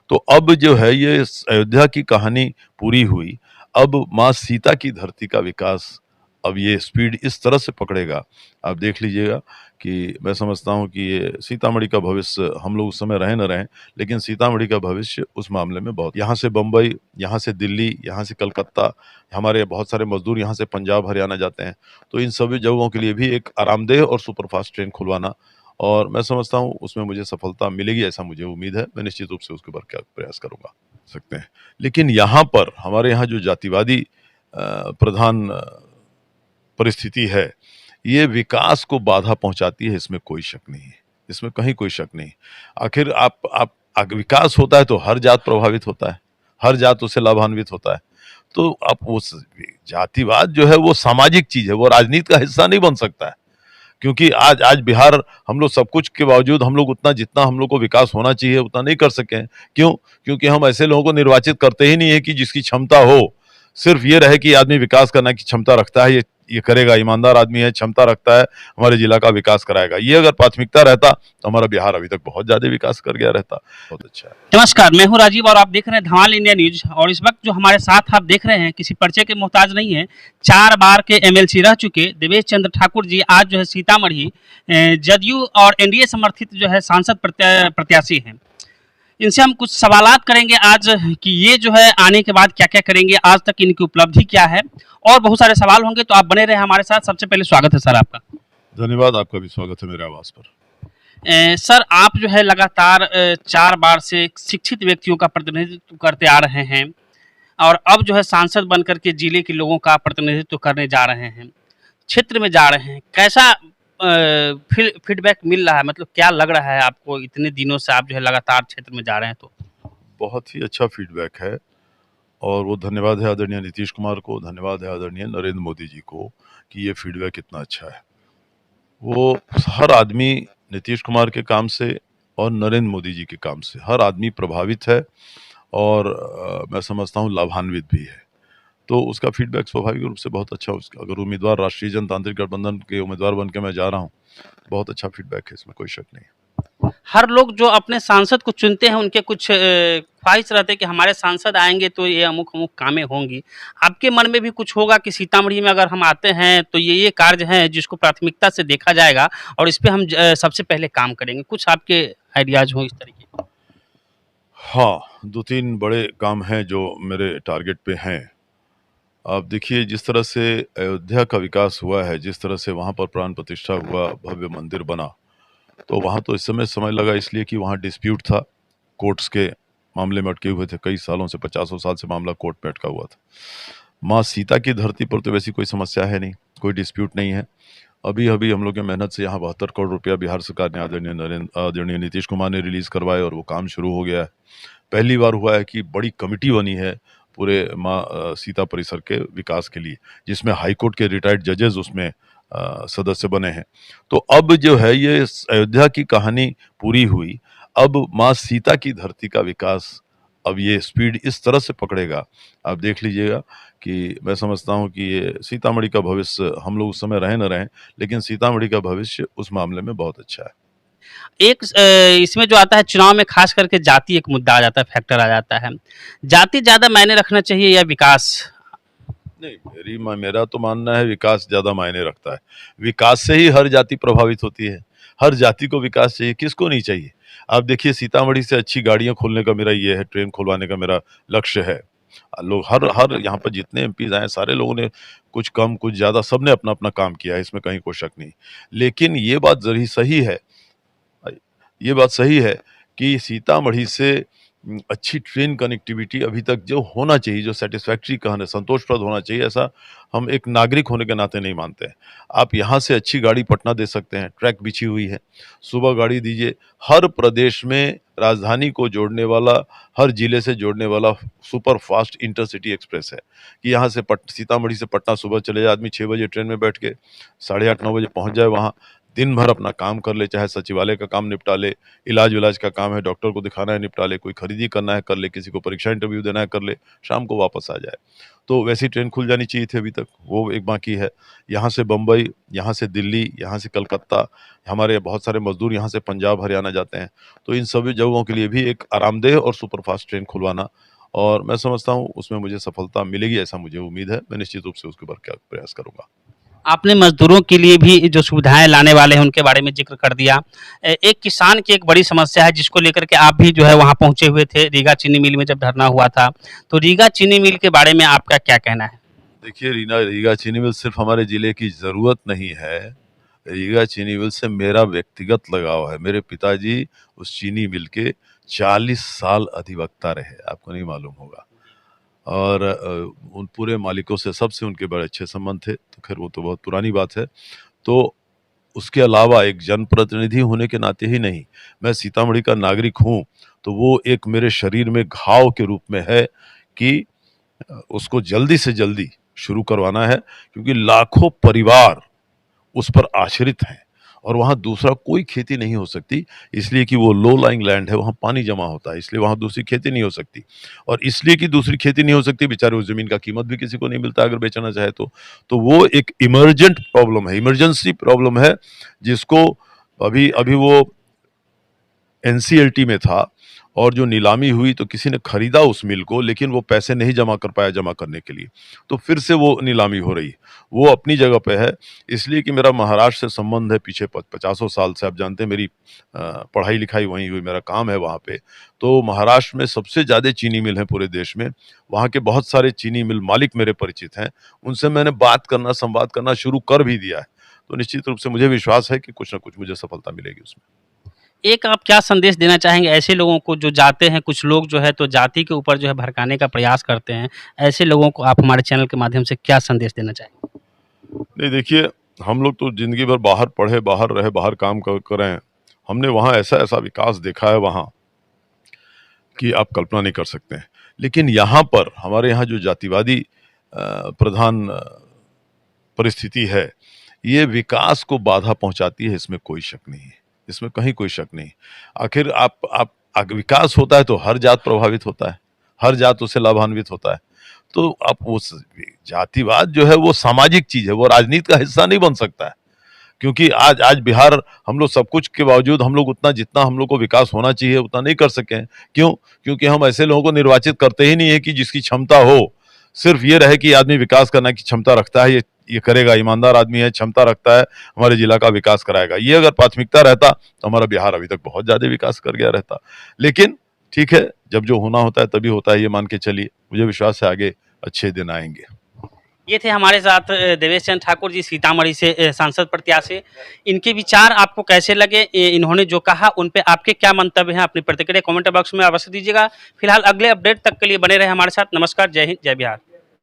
तो अब जो है ये अयोध्या की कहानी पूरी हुई। अब माँ सीता की धरती का विकास अब ये स्पीड इस तरह से पकड़ेगा, आप देख लीजिएगा कि मैं समझता हूँ कि ये सीतामढ़ी का भविष्य, हम लोग उस समय रहें न रहें, लेकिन सीतामढ़ी का भविष्य उस मामले में बहुत, यहाँ से बम्बई, यहाँ से दिल्ली, यहाँ से कलकत्ता, हमारे बहुत सारे मजदूर यहाँ से पंजाब, हरियाणा जाते हैं। तो इन सभी जगहों के लिए भी एक आरामदेह और सुपरफास्ट ट्रेन खुलवाना, और मैं समझता हूँ उसमें मुझे सफलता मिलेगी, ऐसा मुझे उम्मीद है। मैं निश्चित रूप से उसके ऊपर क्या प्रयास करूँगा सकते हैं। लेकिन यहाँ पर हमारे यहाँ जो जातिवादी प्रधान परिस्थिति है, ये विकास को बाधा पहुँचाती है, इसमें कोई शक नहीं है, इसमें कहीं कोई शक नहीं। आखिर आप विकास होता है तो हर जात प्रभावित होता है, हर जात उससे लाभान्वित होता है। तो आप उस जातिवाद जो है वो सामाजिक चीज़ है, वो राजनीति का हिस्सा नहीं बन सकता है। क्योंकि आज आज बिहार, हम लोग सब कुछ के बावजूद हम लोग उतना, जितना हम लोग को विकास होना चाहिए उतना नहीं कर सके हैं। क्यों? क्योंकि हम ऐसे लोगों को निर्वाचित करते ही नहीं है कि जिसकी क्षमता हो, सिर्फ ये रहे कि आदमी विकास करने की क्षमता रखता है, ये करेगा, ईमानदार आदमी है, क्षमता रखता है, हमारे जिला का विकास कराएगा। ये अगर प्राथमिकता रहता तो हमारा बिहार अभी तक बहुत ज्यादा विकास कर गया रहता। बहुत अच्छा है। नमस्कार, मैं हूं राजीव और आप देख रहे हैं धमाल इंडिया न्यूज। और इस वक्त जो हमारे साथ आप देख रहे हैं किसी परिचय के मोहताज नहीं है, 4 बार के एमएलसी रह चुके देवेश चंद्र ठाकुर जी आज जो है सीतामढ़ी जदयू और एनडीए समर्थित जो है सांसद प्रत्याशी हैं। इनसे हम कुछ सवालात करेंगे आज कि ये जो है आने के बाद क्या क्या करेंगे, आज तक इनकी उपलब्धि क्या है, और बहुत सारे सवाल होंगे, तो आप बने रहे हमारे साथ। सबसे पहले स्वागत है सर आपका। धन्यवाद, आपका भी स्वागत है मेरे आवास पर। सर, आप जो है लगातार 4 बार से शिक्षित व्यक्तियों का प्रतिनिधित्व करते आ रहे हैं और अब जो है सांसद बनकर के जिले के लोगों का प्रतिनिधित्व करने जा रहे हैं, क्षेत्र में जा रहे हैं। कैसा फीडबैक मिल रहा है, मतलब क्या लग रहा है आपको, इतने दिनों से आप जो है लगातार क्षेत्र में जा रहे हैं? तो बहुत ही अच्छा फीडबैक है, और वो धन्यवाद है आदरणीय नीतीश कुमार को, धन्यवाद है आदरणीय नरेंद्र मोदी जी को कि ये फीडबैक इतना अच्छा है। वो हर आदमी नीतीश कुमार के काम से और नरेंद्र मोदी जी के काम से हर आदमी प्रभावित है, और मैं समझता हूँ लाभान्वित भी है। तो उसका फीडबैक स्वाभाविक रूप से बहुत अच्छा, उसका अगर उम्मीदवार राष्ट्रीय जनतांत्रिक गठबंधन के उम्मीदवार बन के मैं जा रहा हूँ, बहुत अच्छा फीडबैक है, इसमें कोई शक नहीं है। हर लोग जो अपने सांसद को चुनते हैं उनके कुछ ख्वाहिश रहते हैं कि हमारे सांसद आएंगे तो ये अमुक अमुक कामें होंगी। आपके मन में भी कुछ होगा कि सीतामढ़ी में अगर हम आते हैं तो ये कार्य हैं जिसको प्राथमिकता से देखा जाएगा और इस पे हम सबसे पहले काम करेंगे। कुछ आपके आइडियाज हो इस तरीके? हाँ, 2-3 बड़े काम हैं जो मेरे टारगेट पे हैं। आप देखिए, जिस तरह से अयोध्या का विकास हुआ है, जिस तरह से वहाँ पर प्राण प्रतिष्ठा हुआ, भव्य मंदिर बना, तो वहाँ तो इस समय लगा इसलिए कि वहाँ डिस्प्यूट था, कोर्ट्स के मामले में अटके हुए थे, कई सालों से, पचासों साल से मामला कोर्ट में अटका हुआ था। माँ सीता की धरती पर तो वैसी कोई समस्या है नहीं, कोई डिस्प्यूट नहीं है। अभी-अभी हम लोग की मेहनत से यहाँ 72 करोड़ रुपया बिहार सरकार ने, आदरणीय नीतीश कुमार ने रिलीज़ करवाए, और वो काम शुरू हो गया है। पहली बार हुआ है कि बड़ी कमिटी बनी है पूरे माँ सीता परिसर के विकास के लिए, जिसमें हाई कोर्ट के रिटायर्ड जजेस उसमें सदस्य बने हैं। तो अब जो है ये अयोध्या की कहानी पूरी हुई। अब माँ सीता की धरती का विकास अब ये स्पीड इस तरह से पकड़ेगा, आप देख लीजिएगा कि मैं समझता हूँ कि ये सीतामढ़ी का भविष्य, हम लोग उस समय रहें न रहें, लेकिन सीतामढ़ी का भविष्य उस मामले में बहुत अच्छा है। एक इसमें जो आता है चुनाव में खास करके जाति एक मुद्दा आ जाता है, फैक्टर आ जाता है। जाति ज़्यादा मायने रखना चाहिए या विकास? नहीं, मेरा तो मानना है विकास ज़्यादा मायने रखता है। विकास से ही हर जाति प्रभावित होती है। हर जाति को विकास चाहिए, किसको नहीं चाहिए? आप देखिए, सीतामढ़ी से अच्छी गाड़ियाँ खोलने का मेरा ये है, ट्रेन खुलवाने का मेरा लक्ष्य है। लोग हर हर यहाँ पर जितने एमपीज़ आए हैं, सारे लोगों ने कुछ कम, कुछ ज़्यादा, सबने अपना-अपना काम किया है, इसमें कहीं कोई शक नहीं। लेकिन ये बात सही है कि सीतामढ़ी से अच्छी ट्रेन कनेक्टिविटी अभी तक जो होना चाहिए, जो सैटिस्फैक्टरी कहना, संतोषप्रद होना चाहिए, ऐसा हम एक नागरिक होने के नाते नहीं मानते हैं। आप यहाँ से अच्छी गाड़ी पटना दे सकते हैं, ट्रैक बिछी हुई है, सुबह गाड़ी दीजिए। हर प्रदेश में राजधानी को जोड़ने वाला, हर जिले से जोड़ने वाला सुपर फास्ट इंटरसिटी एक्सप्रेस है कि यहाँ से सीतामढ़ी से पटना सुबह चले जाए आदमी, 6 बजे ट्रेन में बैठ के 8:30-9 बजे पहुँच जाए वहाँ। दिन भर अपना काम कर ले, चाहे सचिवालय का काम निपटा ले, इलाज-विलाज का काम है, डॉक्टर को दिखाना है निपटा ले, कोई खरीदी करना है कर ले, किसी को परीक्षा इंटरव्यू देना है कर ले, शाम को वापस आ जाए। तो वैसी ट्रेन खुल जानी चाहिए थी अभी तक, वो एक बाकी है। यहाँ से बम्बई, यहाँ से दिल्ली, यहाँ से कलकत्ता, हमारे बहुत सारे मज़दूर यहाँ से पंजाब, हरियाणा जाते हैं। तो इन सभी जगहों के लिए भी एक आरामदेह और सुपरफ़ास्ट ट्रेन खुलवाना, और मैं समझता हूँ उसमें मुझे सफलता मिलेगी, ऐसा मुझे उम्मीद है। मैं निश्चित रूप से उसके ऊपर क्या प्रयास करूँगा। आपने मजदूरों के लिए भी जो सुविधाएं लाने वाले हैं उनके बारे में जिक्र कर दिया। एक किसान की एक बड़ी समस्या है जिसको लेकर के आप भी जो है वहाँ पहुंचे हुए थे रीगा चीनी मिल में जब धरना हुआ था। तो रीगा चीनी मिल के बारे में आपका क्या कहना है? देखिए, रीगा चीनी मिल सिर्फ़ हमारे ज़िले की ज़रूरत नहीं है। रीगा चीनी मिल से मेरा व्यक्तिगत लगाव है। मेरे पिताजी उस चीनी मिल के 40 साल अधिवक्ता रहे, आपको नहीं मालूम होगा। और उन पूरे मालिकों से सबसे उनके बड़े अच्छे संबंध थे, तो खैर वो तो बहुत पुरानी बात है। तो उसके अलावा एक जनप्रतिनिधि होने के नाते ही नहीं, मैं सीतामढ़ी का नागरिक हूँ, तो वो एक मेरे शरीर में घाव के रूप में है कि उसको जल्दी से जल्दी शुरू करवाना है, क्योंकि लाखों परिवार उस पर आश्रित हैं और वहाँ दूसरा कोई खेती नहीं हो सकती, इसलिए कि वो लो लाइंग लैंड है, वहाँ पानी जमा होता है, इसलिए वहाँ दूसरी खेती नहीं हो सकती। और इसलिए कि दूसरी खेती नहीं हो सकती, बेचारे उस ज़मीन का कीमत भी किसी को नहीं मिलता अगर बेचना चाहे तो। तो वो एक इमर्जेंट प्रॉब्लम है, इमरजेंसी प्रॉब्लम है, जिसको अभी अभी वो एनसीएलटी में था, और जो नीलामी हुई तो किसी ने खरीदा उस मिल को, लेकिन वो पैसे नहीं जमा कर पाया जमा करने के लिए। तो फिर से वो नीलामी हो रही है। वो अपनी जगह पे है, इसलिए कि मेरा महाराष्ट्र से संबंध है पीछे 50ओं साल से। आप जानते हैं मेरी पढ़ाई-लिखाई वहीं हुई, मेरा काम है वहाँ पे। तो महाराष्ट्र में सबसे ज़्यादा चीनी मिल हैं पूरे देश में। वहाँ के बहुत सारे चीनी मिल मालिक मेरे परिचित हैं। उनसे मैंने बात करना, संवाद करना शुरू कर भी दिया है। तो निश्चित रूप से मुझे विश्वास है कि कुछ न कुछ मुझे सफलता मिलेगी उसमें। एक आप क्या संदेश देना चाहेंगे ऐसे लोगों को जो जाते हैं, कुछ लोग जो है तो जाति के ऊपर जो है भड़काने का प्रयास करते हैं, ऐसे लोगों को आप हमारे चैनल के माध्यम से क्या संदेश देना चाहेंगे? नहीं, देखिए, हम लोग तो ज़िंदगी भर बाहर पढ़े, बाहर रहे, बाहर काम करें। हमने वहाँ ऐसा-ऐसा विकास देखा है वहाँ कि आप कल्पना नहीं कर सकते हैं। लेकिन यहाँ पर हमारे यहाँ जो जातिवादी प्रधान परिस्थिति है, ये विकास को बाधा पहुँचाती है, इसमें कोई शक नहीं है। इसमें कहीं कोई शक नहीं। आखिर आप विकास होता है तो हर जात प्रभावित होता है, हर जात उससे लाभान्वित होता है। तो आप उस जातिवाद जो है वो सामाजिक चीज़ है, वो राजनीति का हिस्सा नहीं बन सकता है। क्योंकि आज आज बिहार, हम लोग सब कुछ के बावजूद हम लोग उतना, जितना हम लोग को विकास होना चाहिए उतना नहीं कर सके हैं। क्यों? क्योंकि हम ऐसे लोगों को निर्वाचित करते ही नहीं है कि जिसकी क्षमता हो। सिर्फ ये रहे कि आदमी विकास करने की क्षमता रखता है, ये करेगा, ईमानदार आदमी है, क्षमता रखता है, हमारे जिला का विकास कराएगा। ये अगर प्राथमिकता रहता तो हमारा बिहार अभी तक बहुत ज़्यादा विकास कर गया रहता। लेकिन ठीक है, जब जो होना होता है तभी होता है, ये मान के चलिए। मुझे विश्वास है आगे अच्छे दिन आएँगे। ये थे हमारे साथ देवेश चंद्र ठाकुर जी, सीतामढ़ी से सांसद प्रत्याशी। इनके विचार आपको कैसे लगे? इन्होंने जो कहा उन पे आपके क्या मंतव्य हैं? अपनी प्रतिक्रिया कमेंट बॉक्स में अवश्य दीजिएगा। फिलहाल अगले अपडेट तक के लिए बने रहे हमारे साथ। नमस्कार, जय हिंद, जय बिहार।